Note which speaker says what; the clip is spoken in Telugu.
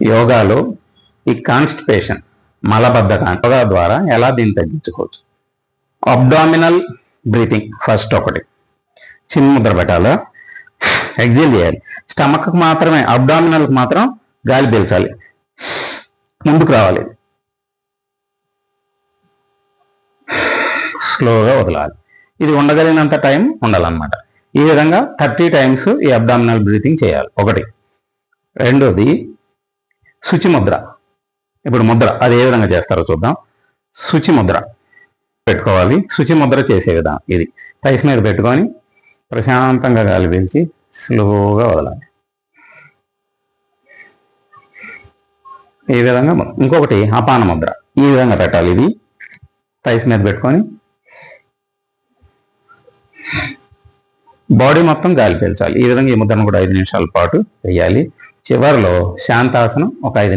Speaker 1: యోగాలో ఈ కాన్స్టిపేషన్ మలబద్ధకం యోగా ద్వారా ఎలా దీన్ని తగ్గించుకోవచ్చు. అబ్డామినల్ బ్రీతింగ్ ఫస్ట్ ఒకటి చిన్న ముద్ర పెట్టాలి, ఎగ్జేల్ చేయాలి. స్టమక్ మాత్రమే, అబ్డామినల్కి మాత్రం గాలి పీల్చాలి, ముందుకు రావాలి, స్లోగా వదలాలి. ఇది ఉండగలిగినంత టైం ఉండాలన్నమాట. ఈ విధంగా 30 times ఈ అబ్డామినల్ బ్రీతింగ్ చేయాలి. ఒకటి. రెండోది శుచి ముద్ర. ఇప్పుడు ముద్ర అది ఏ విధంగా చేస్తారో చూద్దాం. శుచి ముద్ర పెట్టుకోవాలి. శుచి ముద్ర చేసే విధానం ఇది. టైస్ మీద పెట్టుకొని ప్రశాంతంగా గాలి పీల్చి స్లోగా వదలాలి. ఈ విధంగా. ఇంకొకటి అపాన ముద్ర. ఈ విధంగా పెట్టాలి. ఇది టైస్ మీద పెట్టుకొని బాడీ మొత్తం గాలి పీల్చాలి. ఈ విధంగా ఈ ముద్రను కూడా 5 నిమిషాల పాటు వేయాలి. చివరిలో శాంతాసనం ఒక 5 నిమిషాలు